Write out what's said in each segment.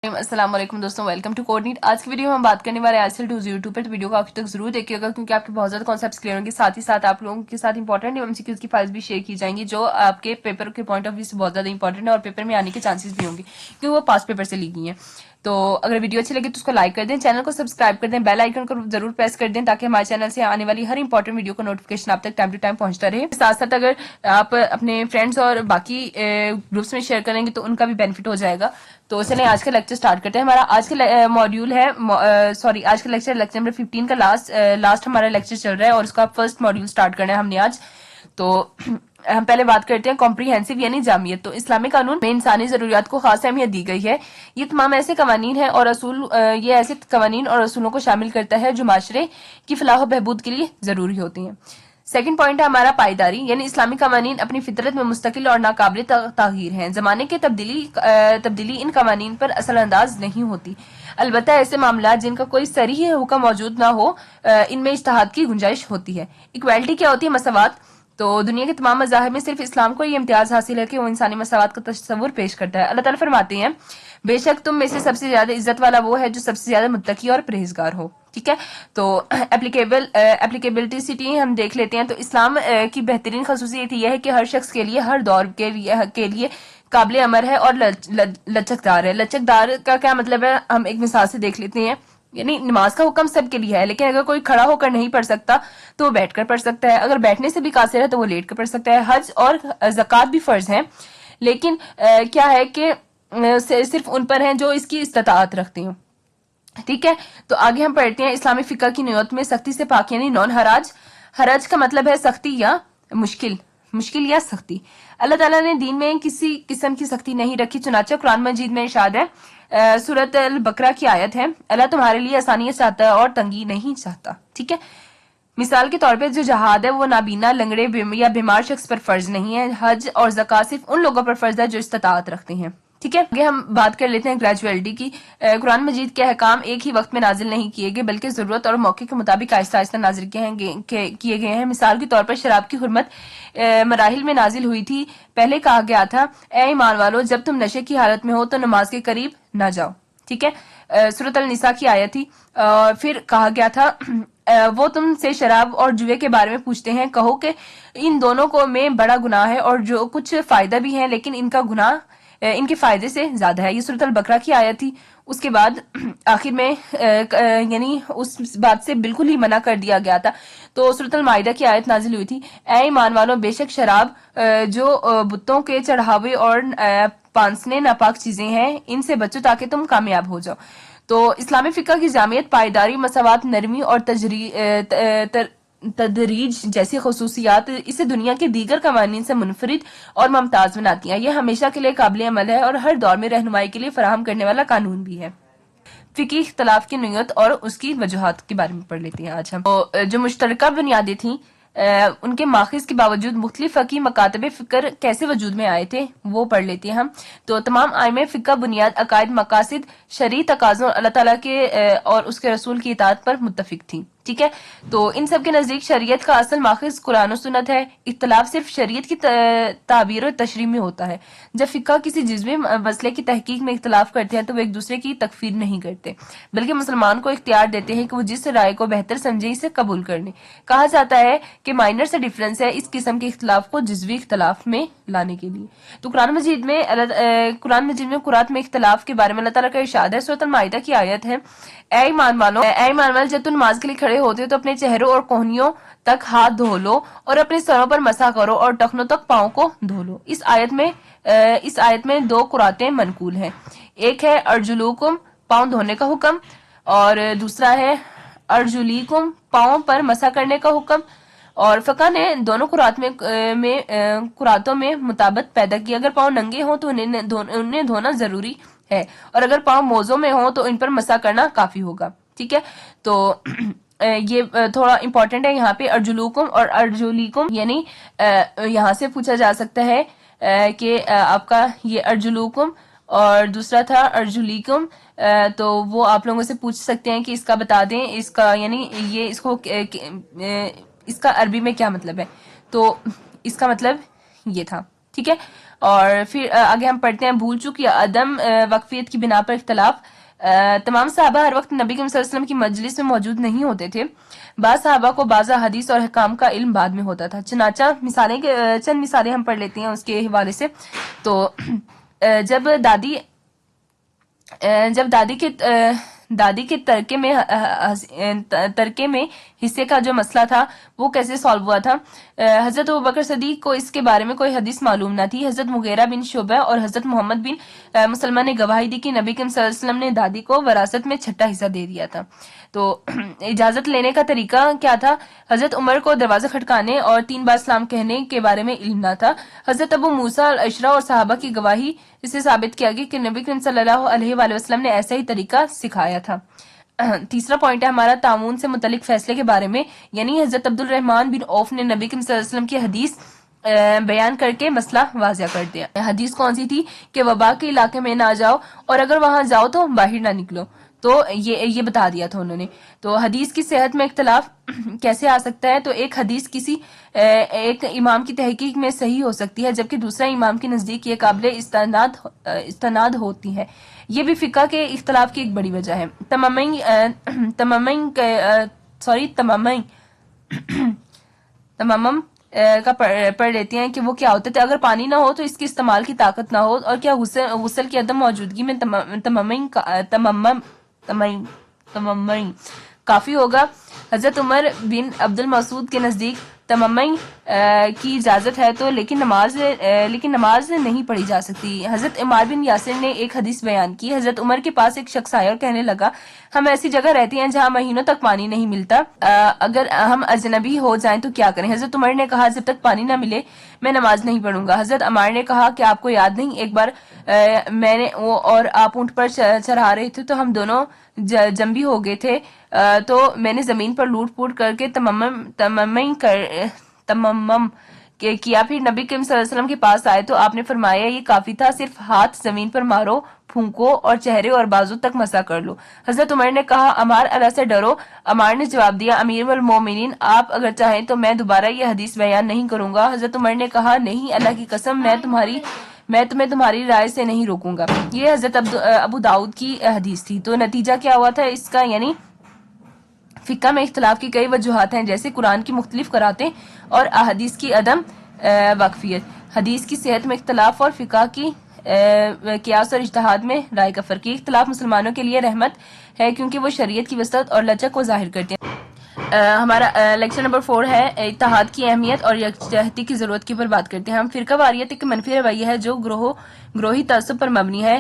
السلام علیکم دوستوں، ویلکم ٹو کوڈ نیٹ۔ آج کی ویڈیو میں ہم بات کرنے والے آج 202 پہ، تو ویڈیو کو آخر تک ضرور دیکھیے گا کیونکہ آپ کے بہت زیادہ کانسیپٹس کلیئر ہوں گے، ساتھ ہی ساتھ آپ لوگوں کے ساتھ امپورٹنٹ MCQs کی فائلز بھی شیئر کی جائیں گی جو آپ کے پیپر کے پوائنٹ آف ویو سے بہت زیادہ امپورٹنٹ ہے اور پیپر میں آنے کے چانسز بھی ہوں گے کیونکہ وہ پاس پیپر سے لی گئی ہیں۔ تو اگر ویڈیو اچھی لگے تو اس کو لائک کر دیں، چینل کو سبسکرائب کر دیں، بیل آئیکن کو ضرور پریس کر دیں تاکہ ہمارے چینل سے آنے والی ہر امپورٹنٹ ویڈیو کو نوٹیفکیشن آپ تک ٹائم ٹو ٹائم پہنچتا رہے۔ ساتھ ساتھ اگر آپ اپنے فرینڈس اور باقی گروپس میں شیئر کریں گے تو ان کا بھی بینیفٹ ہو جائے گا۔ تو چلیں آج کا لیکچر سٹارٹ کرتے ہیں۔ ہمارا آج کا ماڈیول ہے آج کا لیکچر نمبر 15 کا لاسٹ ہمارا لیکچر چل رہا ہے اور اس کا فرسٹ ماڈیول سٹارٹ کرنا ہے ہم نے آج۔ تو ہم پہلے بات کرتے ہیں کمپریہنسو یعنی جامعیت۔ تو اسلامی قانون میں انسانی ضروریات کو خاص اہمیت دی گئی ہے۔ یہ تمام ایسے قوانین ہیں اور اصول یہ ایسے قوانین اور اصولوں کو شامل کرتا ہے جو معاشرے کی فلاح و بہبود کے لیے ضروری ہوتے ہیں۔ سیکنڈ پوائنٹ ہے ہمارا پائیداری، یعنی اسلامی قوانین اپنی فطرت میں مستقل اور ناقابل تغیر ہیں۔ زمانے کے تبدیلی ان قوانین پر اثر انداز نہیں ہوتی، البتہ ایسے معاملات جن کا کوئی صریح حکم موجود نہ ہو ان میں اجتہاد کی گنجائش ہوتی ہے۔ ایکویلٹی کیا ہوتی ہے؟ مساوات۔ تو دنیا کے تمام مذاہب میں صرف اسلام کو یہ امتیاز حاصل ہے کہ وہ انسانی مساوات کا تصور پیش کرتا ہے۔ اللہ تعالیٰ فرماتے ہیں بے شک تم میں سے سب سے زیادہ عزت والا وہ ہے جو سب سے زیادہ متقی اور پرہیزگار ہو، ٹھیک ہے۔ تو اپلیکیبلٹی ہم دیکھ لیتے ہیں۔ تو اسلام کی بہترین خصوصیت یہ ہے کہ ہر شخص کے لیے، ہر دور کے لیے قابل عمل ہے اور لچکدار ہے۔ لچکدار کا کیا مطلب ہے؟ ہم ایک مثال سے دیکھ لیتے ہیں۔ یعنی نماز کا حکم سب کے لیے ہے، لیکن اگر کوئی کھڑا ہو کر نہیں پڑھ سکتا تو وہ بیٹھ کر پڑھ سکتا ہے، اگر بیٹھنے سے بھی قاصر ہے تو وہ لیٹ کر پڑھ سکتا ہے۔ حج اور زکوٰۃ بھی فرض ہیں، لیکن کیا ہے کہ صرف ان پر ہیں جو اس کی استطاعت رکھتے ہیں، ٹھیک ہے۔ تو آگے ہم پڑھتے ہیں اسلامی فقہ کی نوعیت میں سختی سے پاک یعنی نون حرج۔ حرج کا مطلب ہے سختی یا مشکل یا سختی۔ اللہ تعالیٰ نے دین میں کسی قسم کی سختی نہیں رکھی، چنانچہ قرآن مجید میں ارشاد ہے، سورۃ البقرہ کی آیت ہے، اللہ تمہارے لیے آسانیاں چاہتا ہے اور تنگی نہیں چاہتا، ٹھیک ہے۔ مثال کے طور پہ جو جہاد ہے وہ نابینا، لنگڑے یا بیمار شخص پر فرض نہیں ہے۔ حج اور زکوٰۃ صرف ان لوگوں پر فرض ہے جو استطاعت رکھتے ہیں، ٹھیک ہے۔ آگے ہم بات کر لیتے ہیں گریجویلٹی کی۔ قرآن مجید کے احکام ایک ہی وقت میں نازل نہیں کیے گئے بلکہ ضرورت اور موقع کے مطابق آہستہ آہستہ نازل کیے گئے ہیں۔ مثال کے طور پر شراب کی حرمت مراحل میں نازل ہوئی تھی۔ پہلے کہا گیا تھا اے ایمان والو جب تم نشے کی حالت میں ہو تو نماز کے قریب نہ جاؤ، ٹھیک ہے۔ سورۃ النساء کی آیت تھی۔ پھر کہا گیا تھا وہ تم سے شراب اور جوئے کے بارے میں پوچھتے ہیں، کہو کہ ان دونوں کو میں بڑا گناہ ہے اور جو کچھ فائدہ بھی ہے لیکن ان کا گناہ ان کے فائدے سے زیادہ ہے۔ یہ سورۃ البقرہ کی آیت تھی۔ اس کے بعد آخر میں یعنی اس بات سے بالکل ہی منع کر دیا گیا تھا، تو سورۃ المائدہ کی آیت نازل ہوئی تھی، اے ایمان والوں بے شک شراب جو بتوں کے چڑھاوے اور پانسنے ناپاک چیزیں ہیں ان سے بچو تاکہ تم کامیاب ہو جاؤ۔ تو اسلامی فقہ کی جامعیت پائیداری، مساوات، نرمی اور تدریج جیسی خصوصیات اسے دنیا کے دیگر قوانین سے منفرد اور ممتاز بناتی ہیں۔ یہ ہمیشہ کے لیے قابل عمل ہے اور ہر دور میں رہنمائی کے لیے فراہم کرنے والا قانون بھی ہے۔ فقہی اختلاف کی نوعیت اور اس کی وجوہات کے بارے میں پڑھ لیتے ہیں آج ہم۔ تو جو مشترکہ بنیادیں تھیں ان کے ماخذ کے باوجود مختلف فقہی مکاتب فکر کیسے وجود میں آئے تھے وہ پڑھ لیتے ہیں ہم۔ تو تمام ائمہ فقہ بنیاد، عقائد، مقاصد، شرعی تقاضوں، اللہ تعالیٰ کے اور اس کے رسول کی اطاعت پر متفق تھی، ٹھیک ہے۔ تو ان سب کے نزدیک شریعت کا اصل ماخذ قرآن و سنت ہے۔ اختلاف صرف شریعت کی تعبیر و تشریح میں ہوتا ہے۔ جب فقہ کسی جزوی مسئلے کی تحقیق میں اختلاف کرتے ہیں تو وہ ایک دوسرے کی تکفیر نہیں کرتے بلکہ مسلمان کو اختیار دیتے ہیں کہ وہ جس رائے کو بہتر سمجھے اسے قبول کر لیں۔ کہا جاتا ہے کہ مائنر سے ڈیفرنس ہے اس قسم کے اختلاف کو جزوی اختلاف میں لانے کے لیے۔ تو قرآن مجید میں قرات میں اختلاف کے بارے میں اللہ تعالیٰ کا ارشاد ہے، سورۃ المائدہ کی آیت ہے، اے ایمان والو جب تم نماز کے لیے کھڑے ہوتے ہو تو اپنے چہروں اور کوہنیوں تک ہاتھ دھو لو اور اپنے سروں پر مسح کرو اور ٹخنوں تک پاؤں کو دھو لو۔ اس آیت میں دو قراتیں منقول ہیں، ایک ہے ارجلوکم پاؤں دھونے کا حکم اور دوسرا ہے ارجلیکم پاؤں پر مسح کرنے کا حکم۔ اور فقہ نے دونوں قراتوں میں مطابقت پیدا کی، اگر پاؤں ننگے ہوں تو انہیں دھونا ضروری ہے اور اگر پاؤں موزوں میں ہوں تو ان پر مسح کرنا کافی ہوگا، ٹھیک ہے۔ تو یہ تھوڑا امپورٹنٹ ہے یہاں پہ ارجلوکم اور ارجلیکم، یعنی یہاں سے پوچھا جا سکتا ہے کہ آپ کا یہ ارجلوکم اور دوسرا تھا ارجلیکم، تو وہ آپ لوگوں سے پوچھ سکتے ہیں کہ اس کا بتا دیں، اس کا یعنی یہ اس کا عربی میں کیا مطلب ہے، تو اس کا مطلب یہ تھا، ٹھیک ہے۔ اور پھر آگے ہم پڑھتے ہیں بھول چک یا عدم وقفیت کی بنا پر اختلاف۔ تمام صحابہ ہر وقت نبی کریم صلی اللہ علیہ وسلم کی مجلس میں موجود نہیں ہوتے تھے، بعض صحابہ کو بعض حدیث اور حکام کا علم بعد میں ہوتا تھا۔ چنانچہ چند مثالیں ہم پڑھ لیتے ہیں اس کے حوالے سے۔ تو جب دادی کے ترکے میں حصے کا جو مسئلہ تھا وہ کیسے سالو ہوا تھا۔ حضرت ابوبکر صدیق کو اس کے بارے میں کوئی حدیث معلوم نہ تھی۔ حضرت مغیرہ بن شعبہ اور حضرت محمد بن مسلمہ نے گواہی دی کہ نبی کریم صلی اللہ علیہ وسلم نے دادی کو وراثت میں چھٹا حصہ دے دیا تھا۔ تو اجازت لینے کا طریقہ کیا تھا؟ حضرت عمر کو دروازہ کھٹکانے اور 3 بار سلام کہنے کے بارے میں علم نہ تھا۔ حضرت ابو موسیٰ الاشرا اور صحابہ کی گواہی اسے ثابت کیا گیا کہ نبی کریم صلی اللہ علیہ وآلہ وسلم نے ایسا ہی طریقہ سکھایا تھا۔ تیسرا پوائنٹ ہے ہمارا تعاون سے متعلق فیصلے کے بارے میں، یعنی حضرت عبد الرحمن بن عوف نے نبی کریم صلی اللہ علیہ وسلم کی حدیث بیان کر کے مسئلہ واضح کر دیا۔ حدیث کون سی تھی؟ کہ وبا کے علاقے میں نہ جاؤ، اور اگر وہاں جاؤ تو باہر نہ نکلو۔ تو یہ بتا دیا تھا انہوں نے۔ تو حدیث کی صحت میں اختلاف کیسے آ سکتا ہے؟ تو ایک حدیث کسی ایک امام کی تحقیق میں صحیح ہو سکتی ہے، جبکہ دوسرا امام کے نزدیک یہ قابل استناد ہوتی ہے۔ یہ بھی فقہ کے اختلاف کی ایک بڑی وجہ ہے۔ تمامم کا پڑھ لیتے ہیں کہ وہ کیا ہوتے تھے۔ اگر پانی نہ ہو تو اس کے استعمال کی طاقت نہ ہو، اور کیا غسل کی عدم موجودگی میں تممین کافی ہوگا۔ حضرت عمر بن عبد المسعود کے نزدیک تممین کی اجازت ہے تو لیکن نماز نہیں پڑھی جا سکتی۔ حضرت عمار بن یاسر نے ایک حدیث بیان کی۔ حضرت عمر کے پاس ایک شخص آیا اور کہنے لگا، ہم ایسی جگہ رہتے ہیں جہاں مہینوں تک پانی نہیں ملتا، اگر ہم اجنبی ہو جائیں تو کیا کریں؟ حضرت عمر نے کہا، جب تک پانی نہ ملے میں نماز نہیں پڑھوں گا۔ حضرت عمار نے کہا کہ آپ کو یاد نہیں ایک بار میں نے اور آپ اونٹ پر چڑھا رہے تھے تو ہم دونوں جنبی ہو گئے تھے، تو میں نے زمین پر لوٹ پوٹ کر کے تممم کیا، پھر نبی کریم صلی اللہ علیہ وسلم کے پاس آئے تو آپ نے فرمایا یہ کافی تھا، صرف ہاتھ زمین پر مارو، پھونکو اور چہرے اور بازو تک مسح کر لو۔ حضرت عمر نے کہا، عمار اللہ سے ڈرو۔ عمار نے جواب دیا، امیر المومنین آپ اگر چاہیں تو میں دوبارہ یہ حدیث بیان نہیں کروں گا۔ حضرت عمر نے کہا، نہیں اللہ کی قسم، میں تمہیں تمہاری رائے سے نہیں روکوں گا۔ یہ حضرت ابو داؤد کی حدیث تھی۔ تو نتیجہ کیا ہوا تھا اس کا؟ یعنی فقہ میں اختلاف کی کئی وجوہات ہیں، جیسے قرآن کی مختلف قراتیں اور احادیث کی عدم وقفیت، حدیث کی صحت میں اختلاف، اور فقہ کی قیاس اور اجتہاد میں رائے کا فرق۔ یہ اختلاف مسلمانوں کے لیے رحمت ہے کیونکہ وہ شریعت کی وسعت اور لچک کو ظاہر کرتے ہیں۔ ہمارا لیکچر نمبر 4 ہے اتحاد کی اہمیت اور یکجہتی کی ضرورت کے اوپر بات کرتے ہیں ہم۔ فرقہ واریت ایک منفی رویہ ہے جو گروہی تعصب پر مبنی ہے،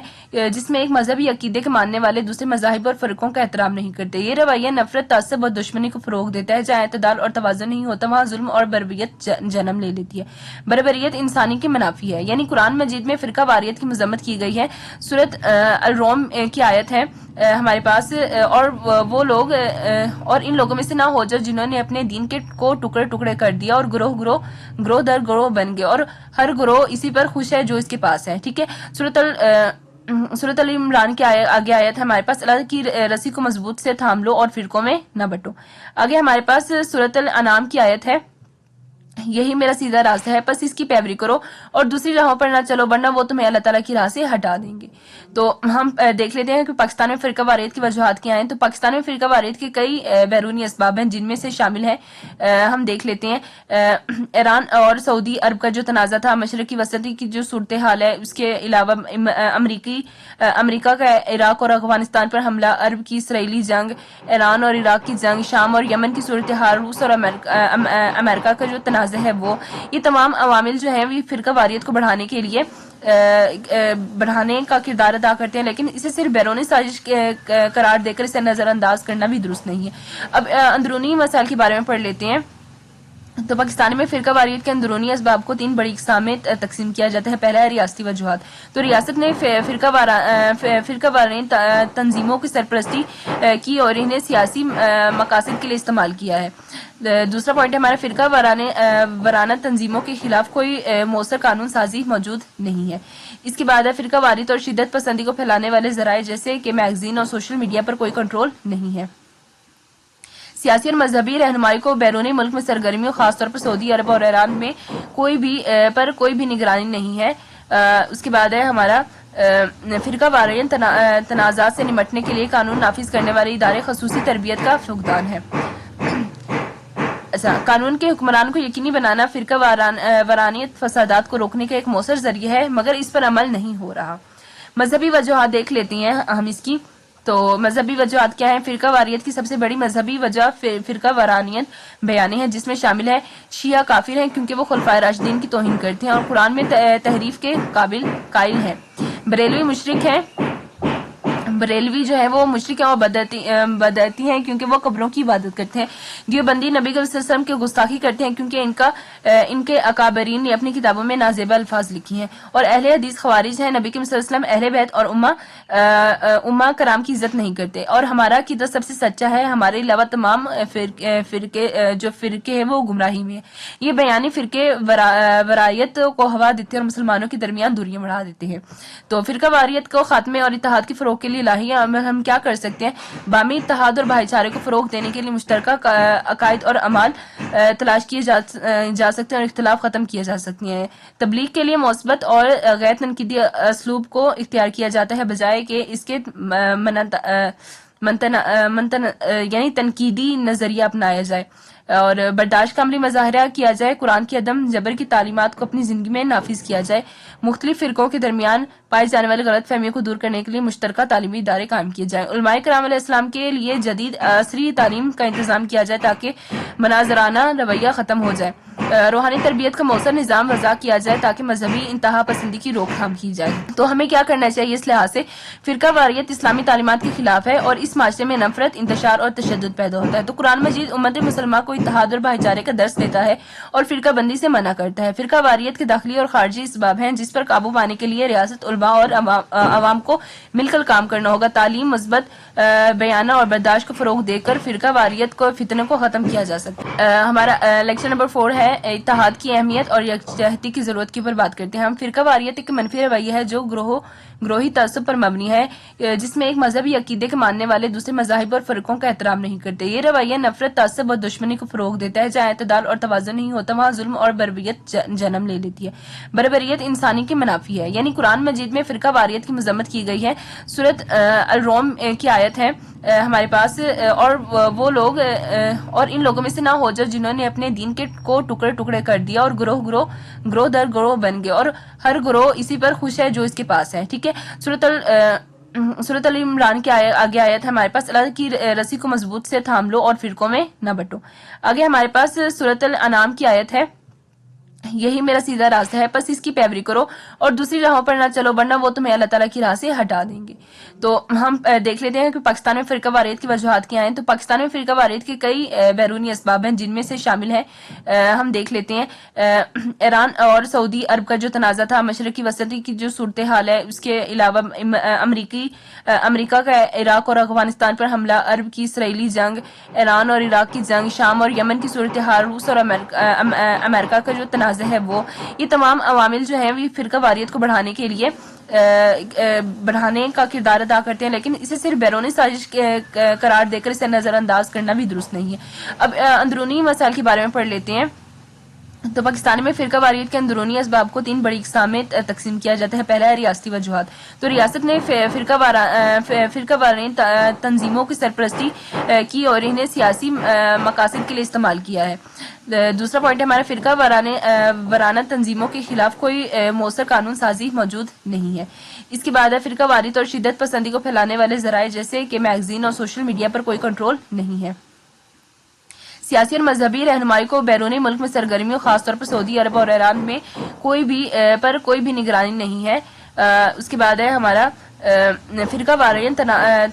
جس میں ایک مذہبی عقیدے کے ماننے والے دوسرے مذاہب اور فرقوں کا احترام نہیں کرتے۔ یہ رویہ نفرت، تعصب اور دشمنی کو فروغ دیتا ہے۔ جہاں اعتدال اور توازن نہیں ہوتا وہاں ظلم اور بربریت جنم لے لیتی ہے۔ بربریت انسانی کے منافی ہے، یعنی قرآن مجید میں فرقہ واریت کی مذمت کی گئی ہے۔ سورۃ الروم کی آیت ہے ہمارے پاس، اور وہ لوگ اور ان لوگوں میں سے نہ ہو جاؤ جنہوں نے اپنے دین کو ٹکڑے ٹکڑے کر دیا اور گروہ در گروہ بن گئے، اور ہر گروہ اسی پر خوش ہے جو اس کے پاس ہے۔ ٹھیک ہے، سورۃ ال عمران کے آگے آیت ہے ہمارے پاس، اللہ کی رسی کو مضبوط سے تھام لو اور فرقوں میں نہ بٹو۔ آگے ہمارے پاس سورۃ الانعام کی آیت ہے، یہی میرا سیدھا راستہ ہے بس اس کی پیروی کرو اور دوسری راہوں پر نہ چلو ورنہ وہ تمہیں اللہ تعالیٰ کی راہ سے ہٹا دیں گے۔ تو ہم دیکھ لیتے ہیں کہ پاکستان میں فرقہ واریت کی وجوہات کیا ہیں۔ تو پاکستان میں فرقہ واریت کے کئی بیرونی اسباب ہیں جن میں سے شامل ہیں، ہم دیکھ لیتے ہیں ایران اور سعودی عرب کا جو تنازع تھا، مشرقی وسطی کی جو صورتحال ہے، اس کے علاوہ امریکہ کا عراق اور افغانستان پر حملہ، عرب کی اسرائیلی جنگ، ایران اور عراق کی جنگ، شام اور یمن کی صورتحال، روس اور امریکہ کا جو تنازع ہے وہ، یہ تمام عوامل جو ہیں وہ فرقہ واریت کو بڑھانے کا کردار ادا کرتے ہیں، لیکن اسے صرف بیرونی سازش قرار دے کر اسے نظر انداز کرنا بھی درست نہیں ہے۔ اب اندرونی مسائل کے بارے میں پڑھ لیتے ہیں۔ تو پاکستان میں فرقہ واریت کے اندرونی اسباب کو 3 بڑی اقسام میں تقسیم کیا جاتا ہے۔ پہلا ہے ریاستی وجوہات۔ تو ریاست نے فرقہ وارانہ تنظیموں کی سرپرستی کی اور انہیں سیاسی مقاصد کے لیے استعمال کیا ہے۔ دوسرا پوائنٹ ہے ہمارا، فرقہ وارانہ تنظیموں کے خلاف کوئی مؤثر قانون سازی موجود نہیں ہے۔ اس کے بعد ہے فرقہ واریت اور شدت پسندی کو پھیلانے والے ذرائع جیسے کہ میگزین اور سوشل میڈیا پر کوئی کنٹرول نہیں ہے۔ سیاسی اور مذہبی رہنمائی کو بیرونی ملک میں سرگرمیوں، خاص طور پر سعودی عرب اور ایران میں کوئی بھی نگرانی نہیں ہے۔ اس کے بعد ہے ہمارا فرقہ واریت تنازعات سے نمٹنے کے لیے قانون نافذ کرنے والے ادارے خصوصی تربیت کا فقدان ہے۔ قانون کے حکمران کو یقینی بنانا فرقہ وارانیت فسادات کو روکنے کا ایک مؤثر ذریعہ ہے، مگر اس پر عمل نہیں ہو رہا۔ مذہبی وجوہات دیکھ لیتے ہیں ہم اس کی۔ تو مذہبی وجوہات کیا ہیں؟ فرقہ واریت کی سب سے بڑی مذہبی وجہ فرقہ وارانیت بیانی ہے، جس میں شامل ہے شیعہ کافر ہیں کیونکہ وہ خلفائے راشدین کی توہین کرتے ہیں اور قرآن میں تحریف کے قائل ہیں۔ بریلوی مشرک ہیں، بریلوی جو ہے وہ مشرک ہیں اور بدعتی ہیں کیونکہ وہ قبروں کی عبادت کرتے ہیں۔ دیوبندی نبی صلی اللہ علیہ وسلم کی گستاخی کرتے ہیں کیونکہ ان کے اکابرین نے اپنی کتابوں میں نازیبہ الفاظ لکھی ہیں، اور اہل حدیث خوارج ہیں، نبی صلی اللہ علیہ وسلم، اہل بیت اور امہ کرام کی عزت نہیں کرتے، اور ہمارا عقیدہ سب سے سچا ہے، ہمارے علاوہ تمام فرقے ہیں وہ گمراہی میں ہیں۔ یہ بیانی فرقے ورایت کو ہوا دیتے ہیں اور مسلمانوں کے درمیان دوریاں بڑھا دیتے ہیں۔ تو فرقہ واریت کو خاتمے اور اتحاد کے فروغ کے لیے ہم کیا کر سکتے ہیں؟ باہمی اتحاد اور بھائی چارے کو فروغ دینے کے لیے مشترکہ عقائد اور اعمال تلاش کیے جا سکتے ہیں اور اختلاف ختم کیے جا سکتے ہیں۔ تبلیغ کے لیے مثبت اور غیر تنقیدی اسلوب کو اختیار کیا جاتا ہے، بجائے کہ اس کے یعنی تنقیدی نظریہ اپنایا جائے اور برداشت کا عملی مظاہرہ کیا جائے، قرآن کی عدم جبر کی تعلیمات کو اپنی زندگی میں نافذ کیا جائے، مختلف فرقوں کے درمیان پائے جانے والی غلط فہمیوں کو دور کرنے کے لیے مشترکہ تعلیمی ادارے قائم کیے جائیں، علماء کرام علیہ السلام کے لیے جدید عصری تعلیم کا انتظام کیا جائے تاکہ مناظرانہ رویہ ختم ہو جائے، روحانی تربیت کا مؤثر نظام وضع کیا جائے تاکہ مذہبی انتہا پسندی کی روک تھام کی جائے۔ تو ہمیں کیا کرنا چاہیے اس لحاظ سے؟ فرقہ واریت اسلامی تعلیمات کے خلاف ہے اور اس معاشرے میں نفرت، انتشار اور تشدد پیدا ہوتا ہے۔ تو قرآن مجید امت مسلمہ کو اتحاد اور بھائی چارے کا درس دیتا ہے اور فرقہ بندی سے منع کرتا ہے۔ فرقہ واریت کے داخلی اور خارجی اسباب ہیں جس پر قابو پانے کے لیے ریاست، علماء اور عوام کو مل کر کام کرنا ہوگا۔ تعلیم، مثبت بیانہ اور برداشت کو فروغ دے کر فرقہ واریت کو فتنوں کو ختم کیا جا سکتا ہے۔ ہمارا لیکچر نمبر 4 ہے اتحاد کی اہمیت اور یکجہتی کی ضرورت کے اوپر بات کرتے ہیں ہم۔ فرقہ واریت ایک منفی رویہ ہے جو گروہی تعصب پر مبنی ہے، جس میں ایک مذہبی عقیدے کے ماننے والے دوسرے مذاہب اور فرقوں کا احترام نہیں کرتے۔ یہ رویہ نفرت، تعصب اور دشمنی کو فروغ دیتا ہے۔ جہاں اعتدال اور توازن نہیں ہوتا وہاں ظلم اور بربریت جنم لے لیتی ہے۔ بربریت انسانی کے منافی ہے، یعنی قرآن مجید میں فرقہ واریت کی مذمت کی گئی ہے۔ سورۃ الروم کی آیت ہے ہمارے پاس، اور وہ لوگ اور ان لوگوں میں سے نہ ہو جاؤ جنہوں نے اپنے دین کو ٹکڑے ٹکڑے کر دیا اور گروہ در گروہ بن گئے، اور ہر گروہ اسی پر خوش ہے جو اس کے پاس ہے۔ ٹھیک ہے، سورۃ ال عمران کے آگے آیت ہے ہمارے پاس، اللہ کی رسی کو مضبوط سے تھام لو اور فرقوں میں نہ بٹو۔ آگے ہمارے پاس سورۃ الانعام کی آیت ہے، یہی میرا سیدھا راستہ ہے بس اس کی پیروی کرو اور دوسری راہوں پر نہ چلو ورنہ وہ تمہیں اللہ تعالیٰ کی راہ سے ہٹا دیں گے۔ تو ہم دیکھ لیتے ہیں کہ پاکستان میں فرقہ واریت کی وجوہات کیا ہیں۔ تو پاکستان میں فرقہ واریت کے کئی بیرونی اسباب ہیں جن میں سے شامل ہیں، ہم دیکھ لیتے ہیں ایران اور سعودی عرب کا جو تنازع تھا، مشرقی وسطی کی جو صورتحال ہے، اس کے علاوہ امریکہ کا عراق اور افغانستان پر حملہ، عرب کی اسرائیلی جنگ، ایران اور عراق کی جنگ، شام اور یمن کی صورتحال، روس اور امریکہ کا جو تنازع ہے وہ، یہ تمام عوامل جو ہیں وہ فرقہ واریت کو بڑھانے کا کردار ادا کرتے ہیں، لیکن اسے صرف بیرونی سازش قرار دے کر اسے نظر انداز کرنا بھی درست نہیں ہے۔ اب اندرونی مسائل کے بارے میں پڑھ لیتے ہیں۔ تو پاکستان میں فرقہ واریت کے اندرونی اسباب کو 3 بڑی اقسام میں تقسیم کیا جاتا ہے۔ پہلا ہے ریاستی وجوہات۔ تو ریاست نے فرقہ وارانہ تنظیموں کی سرپرستی کی اور انہیں سیاسی مقاصد کے لیے استعمال کیا ہے۔ دوسرا پوائنٹ ہے ہمارا، فرقہ وارانہ تنظیموں کے خلاف کوئی مؤثر قانون سازی موجود نہیں ہے۔ اس کے بعد ہے فرقہ واریت اور شدت پسندی کو پھیلانے والے ذرائع جیسے کہ میگزین اور سوشل میڈیا پر کوئی کنٹرول نہیں ہے۔ سیاسی اور مذہبی رہنمائی کو بیرونی ملک میں سرگرمیوں، خاص طور پر سعودی عرب اور ایران میں کوئی بھی نگرانی نہیں ہے۔ اس کے بعد ہے ہمارا فرقہ واریت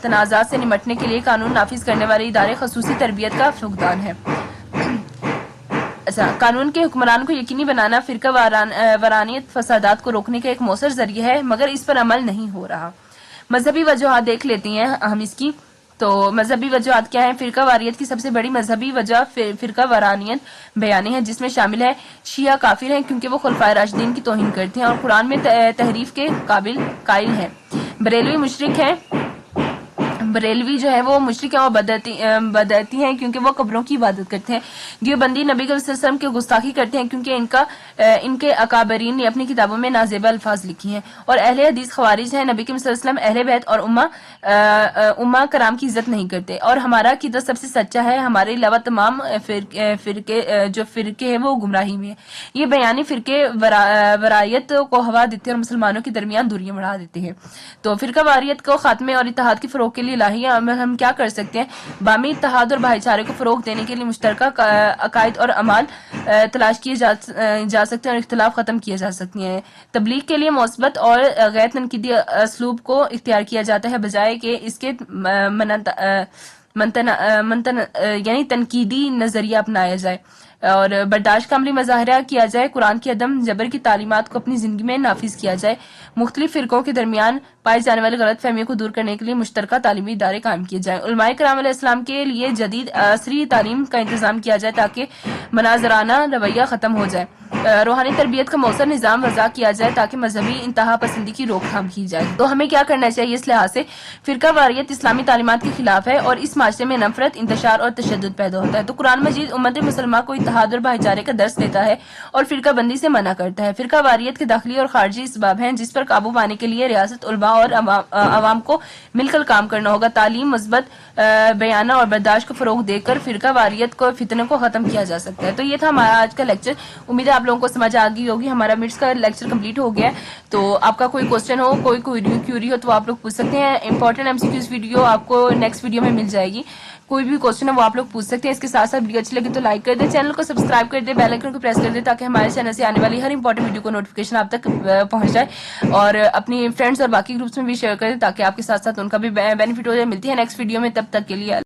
تنازعات سے نمٹنے کے لیے قانون نافذ کرنے والے ادارے خصوصی تربیت کا فقدان ہے۔ قانون کے حکمران کو یقینی بنانا فرقہ وارانیت فسادات کو روکنے کا ایک مؤثر ذریعہ ہے، مگر اس پر عمل نہیں ہو رہا۔ مذہبی وجوہات دیکھ لیتے ہیں ہم اس کی۔ تو مذہبی وجوہات کیا ہیں؟ فرقہ واریت کی سب سے بڑی مذہبی وجہ فرقہ وارانیت بیانی ہے، جس میں شامل ہے شیعہ کافر ہیں کیونکہ وہ خلفائے راشدین کی توہین کرتے ہیں اور قرآن میں تحریف کے قائل ہیں۔ بریلوی مشرک ہیں، بریلوی جو ہے وہ مشرک ہیں اور بدعتی ہیں کیونکہ وہ قبروں کی عبادت کرتے ہیں. دیوبندی نبی صلی اللہ علیہ وسلم کی گستاخی کرتے ہیں کیونکہ ان کے اکابرین نے اپنی کتابوں میں نازیبہ الفاظ لکھی ہیں. اور اہل حدیث خوارج ہیں. نبی صلی اللہ علیہ وسلم اہل بیت اور امہ کرام کی عزت نہیں کرتے. اور ہمارا عقیدہ سب سے سچا ہے. ہمارے علاوہ تمام فرقے ہیں وہ گمراہی میں ہیں. یہ بیانی فرقے ورایت کو ہوا دیتے ہیں اور مسلمانوں کے درمیان دوریاں بڑھا دیتے ہیں. تو فرقہ واریت کو خاتمے اور اتحاد کے فروغ کے لیے الہی ہم کیا کر سکتے ہیں؟ باہمی اتحاد اور بھائی چارے کو فروغ دینے کے لیے مشترکہ عقائد اور اعمال تلاش کیے جا سکتے ہیں اور اختلاف ختم کیے جا سکتے ہیں. تبلیغ کے لیے مثبت اور غیر تنقیدی اسلوب کو اختیار کیا جاتا ہے بجائے کہ اس کے یعنی تنقیدی نظریہ اپنایا جائے اور برداشت کا عملی مظاہرہ کیا جائے. قرآن کی عدم جبر کی تعلیمات کو اپنی زندگی میں نافذ کیا جائے. مختلف فرقوں کے درمیان پائے جانے والی غلط فہمیوں کو دور کرنے کے لیے مشترکہ تعلیمی ادارے قائم کیے جائیں. علماء کرام علیہ السلام کے لیے جدید عصری تعلیم کا انتظام کیا جائے تاکہ مناظرانہ رویہ ختم ہو جائے. روحانی تربیت کا مؤثر نظام وضع کیا جائے تاکہ مذہبی انتہا پسندی کی روک تھام کی جائے. تو ہمیں کیا کرنا چاہیے اس لحاظ سے؟ فرقہ واریت اسلامی تعلیمات کے خلاف ہے اور اس معاشرے میں نفرت، انتشار اور تشدد پیدا ہوتا ہے. تو قرآن مجید امت مسلمہ کو اتحاد اور بھائی چارے کا درس دیتا ہے اور فرقہ بندی سے منع کرتا ہے. فرقہ واریت کے داخلی اور خارجی اسباب ہیں جس پر قابو پانے کے لیے ریاست، علماء اور عوام کو مل کر کام کرنا ہوگا. تعلیم، مثبت بیانہ اور برداشت کو فروغ دے کر فرقہ واریت کو فتنہ کو ختم کیا جا سکتا ہے. تو یہ تھا ہمارا آج کا لیکچر. امید ہے آپ لوگوں کو سمجھ آ گئی ہوگی. ہمارا مرٹس کا لیکچر کمپلیٹ ہو گیا ہے. تو آپ کا کوئی کوسچن ہو، کوئی کیوری ہو تو آپ لوگ پوچھ سکتے ہیں. امپورٹنٹ MCQs ویڈیو آپ کو نیکسٹ ویڈیو میں مل جائے گی. کوئی بھی کوسچن ہے وہ آپ لوگ پوچھ سکتے ہیں. اس کے ساتھ ساتھ ویڈیو اچھی لگی تو لائک کر دیں، چینل کو سبسکرائب کر دیں، بیل آئیکن کو پریس کر دیں تاکہ ہمارے چینل سے آنے والی ہر امپورٹنٹ ویڈیو کو نوٹیفیکیشن آپ تک پہنچ جائے. اور اپنی فرینڈس اور باقی گروپس میں بھی شیئر کر دیں تاکہ آپ کے ساتھ ساتھ ان کا بھی بینیفٹ ہو جائے. ملتی ہے نیکسٹ ویڈیو میں، تب تک کے لیے